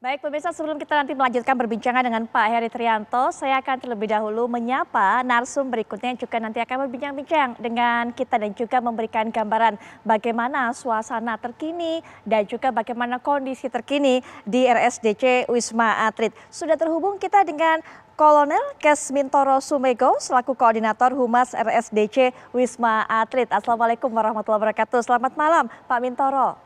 Baik pemirsa, sebelum kita nanti melanjutkan perbincangan dengan Pak Heri Trianto, saya akan terlebih dahulu menyapa narsum berikutnya yang juga nanti akan berbincang-bincang dengan kita dan juga memberikan gambaran bagaimana suasana terkini dan juga bagaimana kondisi terkini di RSDC Wisma Atlet. Sudah terhubung kita dengan Kolonel Kesmintoro Sumego selaku Koordinator Humas RSDC Wisma Atlet. Assalamualaikum warahmatullahi wabarakatuh. Selamat malam Pak Mintoro.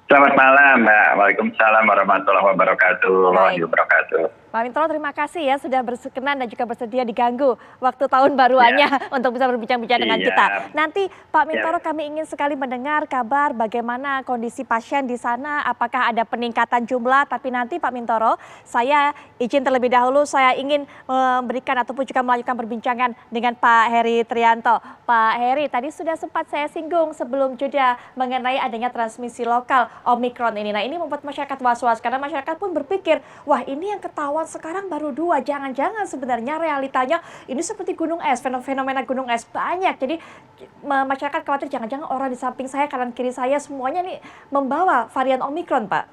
Selamat malam, Mbak. Waalaikumsalam warahmatullahi Baik. wabarakatuh. Pak Mintoro, terima kasih ya sudah berkenan dan juga bersedia diganggu waktu tahun baruannya untuk bisa berbincang-bincang dengan kita. Nanti Pak Mintoro kami ingin sekali mendengar kabar bagaimana kondisi pasien di sana, apakah ada peningkatan jumlah, tapi nanti Pak Mintoro saya izin terlebih dahulu saya ingin memberikan ataupun juga melanjutkan perbincangan dengan Pak Heri Trianto. Pak Heri, tadi sudah sempat saya singgung sebelum jeda mengenai adanya transmisi lokal Omikron ini. Nah ini membuat masyarakat was-was karena masyarakat pun berpikir, wah ini yang ketahuan sekarang baru 2, jangan-jangan sebenarnya realitanya ini seperti gunung es, fenomena gunung es banyak. Jadi masyarakat khawatir jangan-jangan orang di samping saya, kanan kiri saya semuanya nih membawa varian Omikron, Pak.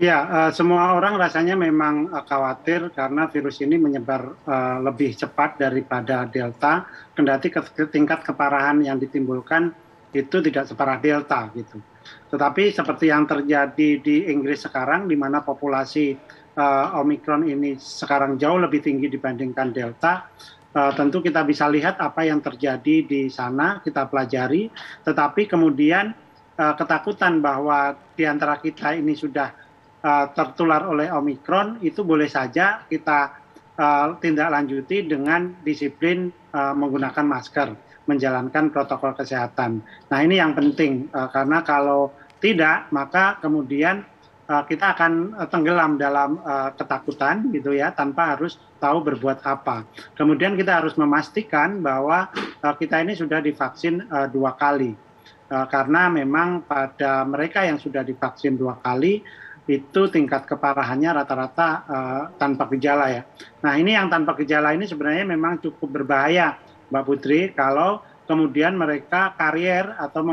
Ya, semua orang rasanya memang khawatir karena virus ini menyebar lebih cepat daripada Delta, kendati tingkat keparahan yang ditimbulkan itu tidak separah Delta gitu. Tetapi seperti yang terjadi di Inggris sekarang, di mana populasi Omikron ini sekarang jauh lebih tinggi dibandingkan Delta, tentu kita bisa lihat apa yang terjadi di sana, kita pelajari. Tetapi kemudian ketakutan bahwa di antara kita ini sudah tertular oleh Omikron, itu boleh saja kita tindak lanjuti dengan disiplin menggunakan masker, menjalankan protokol kesehatan. Nah ini yang penting karena kalau tidak maka kemudian kita akan tenggelam dalam ketakutan gitu ya, tanpa harus tahu berbuat apa. Kemudian kita harus memastikan bahwa kita ini sudah divaksin 2 kali karena memang pada mereka yang sudah divaksin 2 kali itu tingkat keparahannya rata-rata tanpa gejala ya. Nah ini yang tanpa gejala ini sebenarnya memang cukup berbahaya Mbak Putri, kalau kemudian mereka karier atau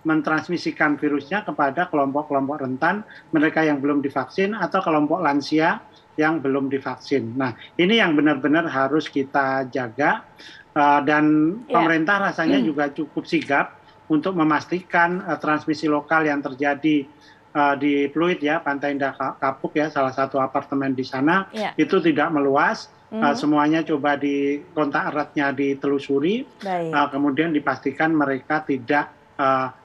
mentransmisikan virusnya kepada kelompok-kelompok rentan, mereka yang belum divaksin atau kelompok lansia yang belum divaksin. Nah ini yang benar-benar harus kita jaga dan pemerintah rasanya juga cukup sigap untuk memastikan transmisi lokal yang terjadi di Pluit ya, Pantai Indah Kapuk ya, salah satu apartemen di sana itu tidak meluas. Semuanya coba di kontak eratnya ditelusuri, kemudian dipastikan mereka tidak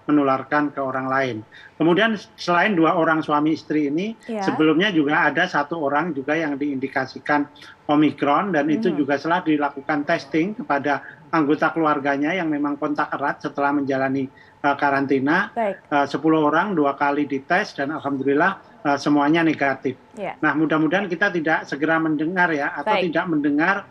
menularkan ke orang lain. Kemudian selain 2 orang suami istri ini, sebelumnya juga ada 1 orang juga yang diindikasikan Omikron dan itu juga setelah dilakukan testing kepada anggota keluarganya yang memang kontak erat setelah menjalani karantina. 10 orang 2 kali dites dan alhamdulillah semuanya negatif. Nah mudah-mudahan kita tidak segera mendengar ya, atau tidak mendengar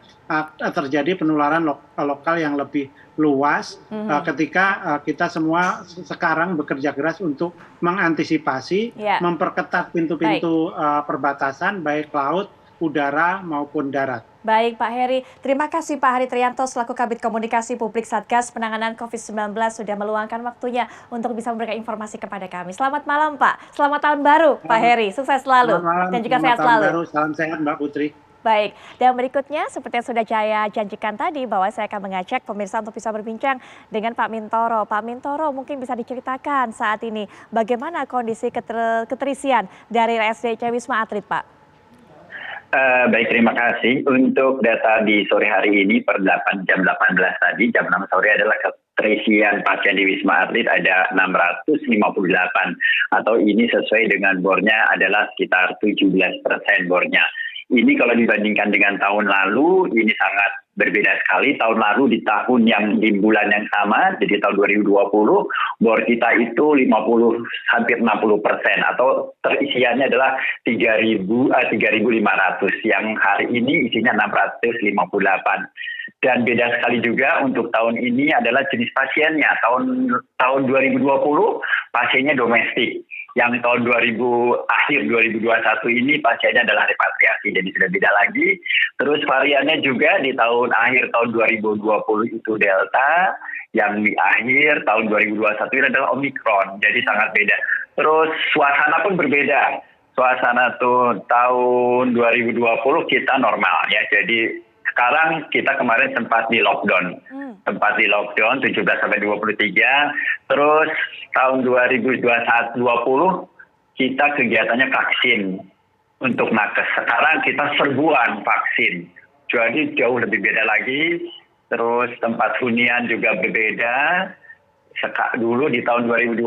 terjadi penularan lokal yang lebih luas ketika kita semua sekarang bekerja keras untuk mengantisipasi, memperketat pintu-pintu perbatasan baik laut, udara maupun darat. Baik Pak Heri, terima kasih Pak Heri Trianto selaku Kabid Komunikasi Publik Satgas Penanganan COVID-19 sudah meluangkan waktunya untuk bisa memberikan informasi kepada kami. Selamat malam Pak, selamat tahun baru Pak Heri, sukses selalu dan juga sehat selalu. Baru, salam sehat Mbak Putri. Baik, dan berikutnya seperti yang sudah saya janjikan tadi bahwa saya akan mengajak pemirsa untuk bisa berbincang dengan Pak Mintoro. Pak Mintoro mungkin bisa diceritakan saat ini bagaimana kondisi keterisian dari RSDC Wisma Atlet Pak? Baik, terima kasih. Untuk data di sore hari ini per jam 18 tadi, jam 6 sore adalah keterisian pasien di Wisma Atlet ada 658 atau ini sesuai dengan bornya adalah sekitar 17% bornya. Ini kalau dibandingkan dengan tahun lalu ini sangat berbeda sekali. Tahun lalu di bulan yang sama, jadi tahun 2020, bor kita itu hampir 60% atau terisiannya adalah 3.500 yang hari ini isinya 658. Dan beda sekali juga untuk tahun ini adalah jenis pasiennya. Tahun 2020 pasiennya domestik. Yang tahun akhir 2021 ini pasiennya adalah repatriasi, jadi sudah beda lagi. Terus variannya juga di akhir tahun 2020 itu Delta, yang di akhir tahun 2021 ini adalah Omikron, jadi sangat beda. Terus suasana pun berbeda. Suasana tuh tahun 2020 kita normal ya. Jadi sekarang kita kemarin sempat di lockdown. Sempat di lockdown 17 sampai 23. Terus tahun 2020 kita kegiatannya vaksin untuk nakes. Sekarang kita serbuan vaksin. Jadi jauh lebih beda lagi. Terus tempat hunian juga berbeda. Dulu di tahun 2020,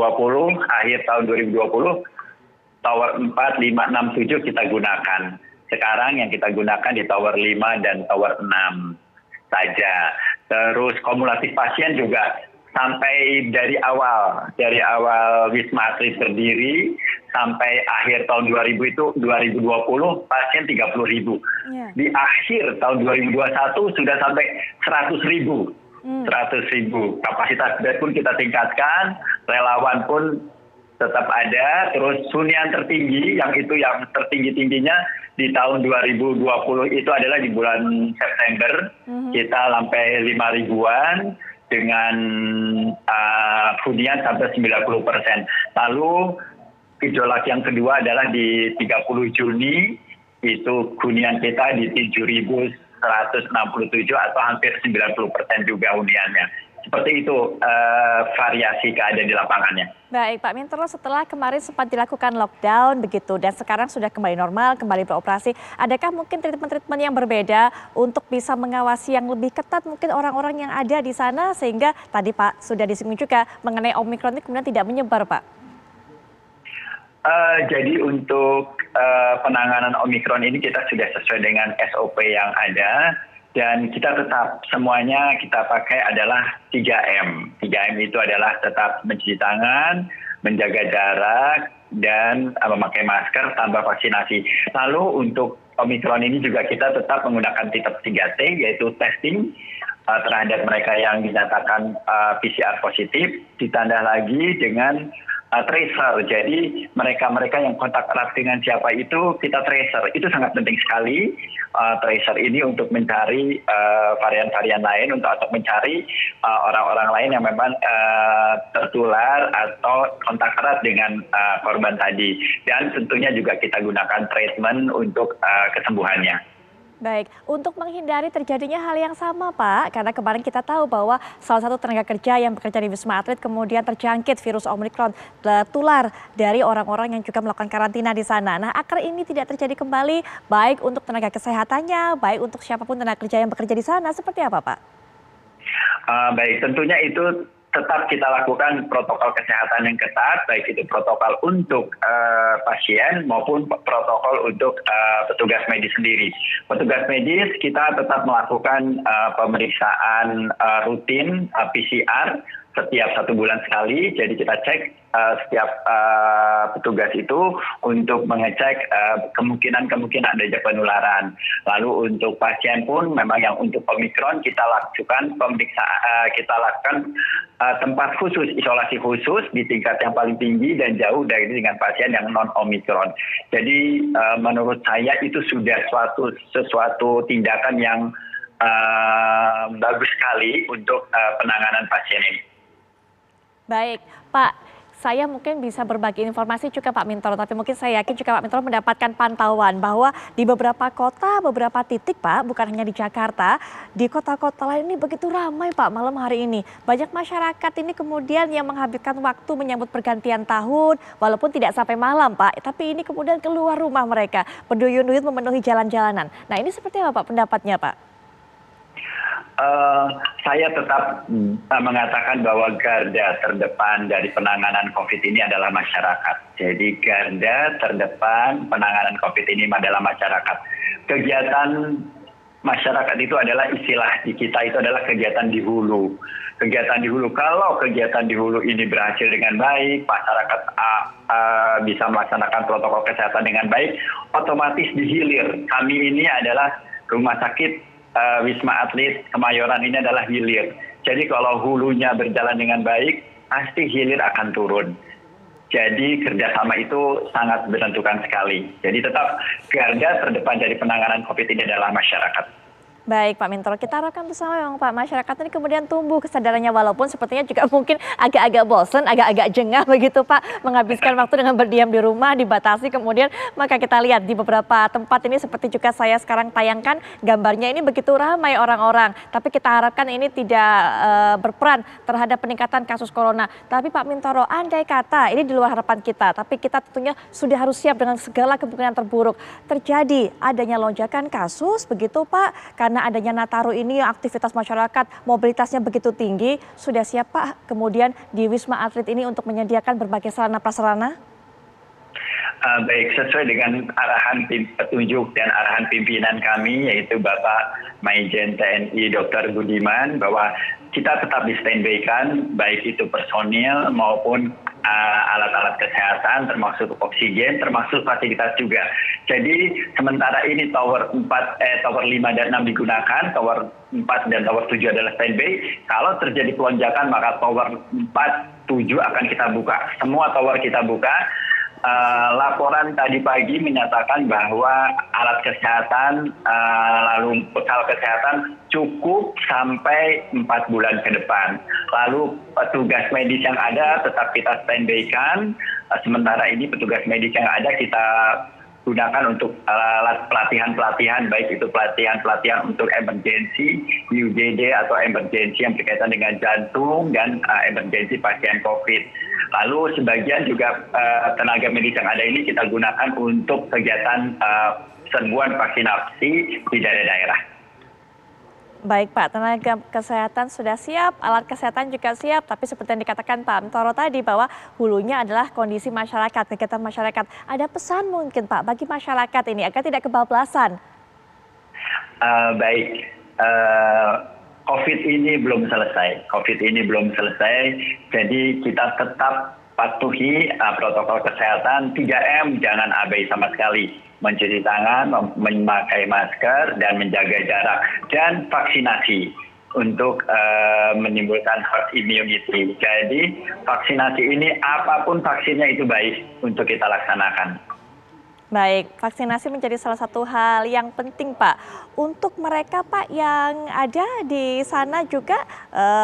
akhir tahun 2020, Tower 4, 5, 6, 7 kita gunakan. Sekarang yang kita gunakan di Tower 5 dan Tower 6 saja. Terus kumulatif pasien juga sampai dari awal Wisma Atlet berdiri sampai akhir tahun 2000 itu 2020 pasien 30.000. Di akhir tahun 2021 sudah sampai 100.000. 100.000. Kapasitas bed pun kita tingkatkan, relawan pun tetap ada. Terus hunian tertinggi yang tertinggi-tingginya di tahun 2020 itu adalah di bulan September. Kita sampai 5.000-an dengan hunian sampai 90%. Lalu gejolak yang kedua adalah di 30 Juni itu hunian kita di 7.167 atau hampir 90% juga huniannya. Seperti itu variasi keadaan di lapangannya. Baik Pak Mintoro, setelah kemarin sempat dilakukan lockdown begitu dan sekarang sudah kembali normal, kembali beroperasi, adakah mungkin treatment-treatment yang berbeda untuk bisa mengawasi yang lebih ketat mungkin orang-orang yang ada di sana sehingga tadi Pak sudah disinggung juga mengenai Omikron ini kemudian tidak menyebar Pak? Jadi untuk penanganan Omikron ini kita sudah sesuai dengan SOP yang ada. Dan kita tetap semuanya kita pakai adalah 3M. 3M itu adalah tetap mencuci tangan, menjaga jarak, dan memakai masker tanpa vaksinasi. Lalu untuk Omikron ini juga kita tetap menggunakan tetap 3T, yaitu testing terhadap mereka yang dinyatakan PCR positif, ditambah lagi dengan tracer. Jadi mereka-mereka yang kontak erat dengan siapa itu kita tracer. Itu sangat penting sekali tracer ini untuk mencari varian-varian lain untuk mencari orang-orang lain yang memang tertular atau kontak erat dengan korban tadi. Dan tentunya juga kita gunakan treatment untuk kesembuhannya. Baik, untuk menghindari terjadinya hal yang sama Pak, karena kemarin kita tahu bahwa salah satu tenaga kerja yang bekerja di Wisma Atlet kemudian terjangkit virus Omikron, tertular dari orang-orang yang juga melakukan karantina di sana. Nah, agar ini tidak terjadi kembali, baik untuk tenaga kesehatannya, baik untuk siapapun tenaga kerja yang bekerja di sana, seperti apa Pak? Baik, tentunya itu tetap kita lakukan protokol kesehatan yang ketat, baik itu protokol untuk pasien maupun protokol untuk petugas medis sendiri. Petugas medis kita tetap melakukan pemeriksaan rutin PCR setiap 1 bulan sekali. Jadi kita cek setiap petugas itu untuk mengecek kemungkinan adanya penularan. Lalu untuk pasien pun memang yang untuk Omikron kita lakukan pemeriksaan, kita lakukan tempat khusus, isolasi khusus di tingkat yang paling tinggi dan jauh dari dengan pasien yang non Omikron. Jadi menurut saya itu sudah sesuatu tindakan yang bagus sekali untuk penanganan pasien ini. Baik, Pak, saya mungkin bisa berbagi informasi juga Pak Mintoro, tapi mungkin saya yakin juga Pak Mintoro mendapatkan pantauan bahwa di beberapa kota, beberapa titik Pak, bukan hanya di Jakarta, di kota-kota lain ini begitu ramai Pak malam hari ini. Banyak masyarakat ini kemudian yang menghabiskan waktu menyambut pergantian tahun, walaupun tidak sampai malam Pak, tapi ini kemudian keluar rumah mereka, berduyun-duyun memenuhi jalan-jalanan. Nah ini seperti apa Pak pendapatnya Pak? Saya tetap mengatakan bahwa garda terdepan dari penanganan COVID ini adalah masyarakat. Jadi garda terdepan penanganan COVID ini adalah masyarakat. Kegiatan masyarakat itu adalah istilah di kita itu adalah kegiatan di hulu. Kegiatan di hulu, kalau kegiatan di hulu ini berhasil dengan baik, masyarakat bisa melaksanakan protokol kesehatan dengan baik, otomatis di hilir. Kami ini adalah rumah sakit Wisma Atlet Kemayoran ini adalah hilir. Jadi kalau hulunya berjalan dengan baik, pasti hilir akan turun. Jadi kerjasama itu sangat menentukan sekali. Jadi tetap garda terdepan dari penanganan COVID ini adalah masyarakat. Baik Pak Mintoro, kita harapkan bersama memang Pak masyarakat ini kemudian tumbuh kesadarannya walaupun sepertinya juga mungkin agak-agak bosen, agak-agak jengah begitu Pak menghabiskan waktu dengan berdiam di rumah dibatasi kemudian maka kita lihat di beberapa tempat ini seperti juga saya sekarang tayangkan gambarnya ini begitu ramai orang-orang tapi kita harapkan ini tidak berperan terhadap peningkatan kasus corona. Tapi Pak Mintoro, andai kata ini di luar harapan kita tapi kita tentunya sudah harus siap dengan segala kemungkinan terburuk terjadi adanya lonjakan kasus begitu Pak karena adanya Nataru ini aktivitas masyarakat mobilitasnya begitu tinggi, sudah siap Pak kemudian di Wisma Atlet ini untuk menyediakan berbagai sarana prasarana? Baik, sesuai dengan arahan petunjuk dan arahan pimpinan kami yaitu Bapak Maijen TNI Dr. Budiman bahwa kita tetap di standby-kan baik itu personil maupun alat-alat kesehatan termasuk oksigen termasuk fasilitas juga. Jadi sementara ini tower 5 dan 6 digunakan, tower 4 dan tower 7 adalah standby. Kalau terjadi pelonjakan maka tower 4, 7 akan kita buka. Semua tower kita buka. Laporan tadi pagi menyatakan bahwa alat kesehatan lalu bekal kesehatan cukup sampai 4 bulan ke depan. Lalu petugas medis yang ada tetap kita standby-kan. Sementara ini petugas medis yang ada kita gunakan untuk alat pelatihan-pelatihan, baik itu pelatihan-pelatihan untuk emergensi, UGD atau emergensi yang berkaitan dengan jantung dan emergensi pasien COVID. Lalu sebagian juga tenaga medis yang ada ini kita gunakan untuk kegiatan serbuan vaksinasi di daerah-daerah. Baik Pak, tenaga kesehatan sudah siap, alat kesehatan juga siap, tapi seperti yang dikatakan Pak Mintoro tadi bahwa hulunya adalah kondisi masyarakat, kegiatan masyarakat. Ada pesan mungkin Pak bagi masyarakat ini agar tidak kebablasan? Baik, COVID ini belum selesai. Jadi kita tetap patuhi protokol kesehatan 3M, jangan abai sama sekali. Mencuci tangan, memakai masker, dan menjaga jarak. Dan vaksinasi untuk menimbulkan herd immunity. Jadi vaksinasi ini apapun vaksinnya itu baik untuk kita laksanakan. Baik, vaksinasi menjadi salah satu hal yang penting Pak. Untuk mereka Pak yang ada di sana juga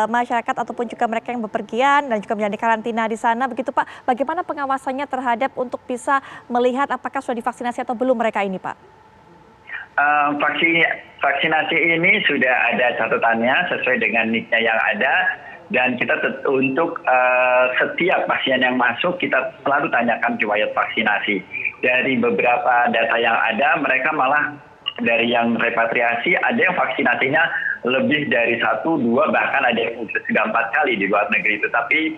masyarakat ataupun juga mereka yang bepergian dan juga menjadi karantina di sana begitu Pak. Bagaimana pengawasannya terhadap untuk bisa melihat apakah sudah divaksinasi atau belum mereka ini Pak? Vaksinasi ini sudah ada catatannya sesuai dengan NIK-nya yang ada. Dan kita untuk setiap pasien yang masuk kita selalu tanyakan riwayat vaksinasi. Dari beberapa data yang ada mereka malah dari yang repatriasi ada yang vaksinasinya lebih dari 1, 2 bahkan ada yang sudah 4 kali di luar negeri itu. Tapi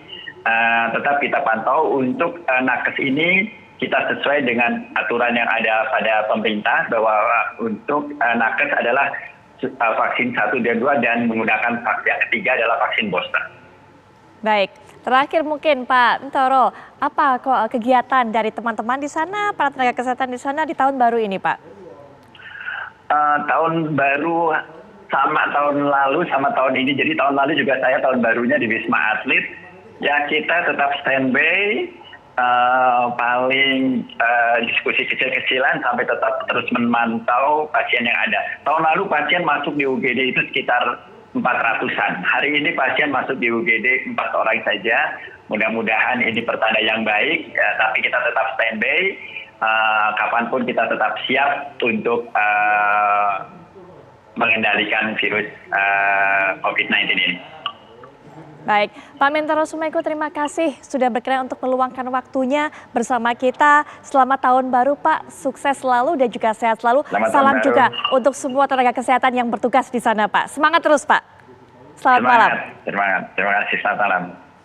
tetap kita pantau untuk nakes ini kita sesuai dengan aturan yang ada pada pemerintah bahwa untuk nakes adalah vaksin 1 dan 2 dan menggunakan vaksin ketiga adalah vaksin booster. Baik, terakhir mungkin Pak Mintoro, apa kegiatan dari teman-teman di sana, para tenaga kesehatan di sana di tahun baru ini Pak? Tahun baru sama tahun lalu sama tahun ini, jadi tahun lalu juga saya tahun barunya di Wisma Atlet. Ya kita tetap standby, paling diskusi kecil-kecilan sampai tetap terus memantau pasien yang ada. Tahun lalu pasien masuk di UGD itu sekitar 400-an. Hari ini pasien masuk di UGD 4 orang saja. Mudah-mudahan ini pertanda yang baik, tapi kita tetap standby. Kapanpun kita tetap siap untuk mengendalikan virus COVID-19 ini. Baik, Pak Mintoro Sumego terima kasih sudah berkenan untuk meluangkan waktunya bersama kita. Selamat tahun baru Pak, sukses selalu dan juga sehat selalu. Salam juga untuk semua tenaga kesehatan yang bertugas di sana Pak. Semangat terus Pak. Selamat malam. Terima kasih, selamat malam.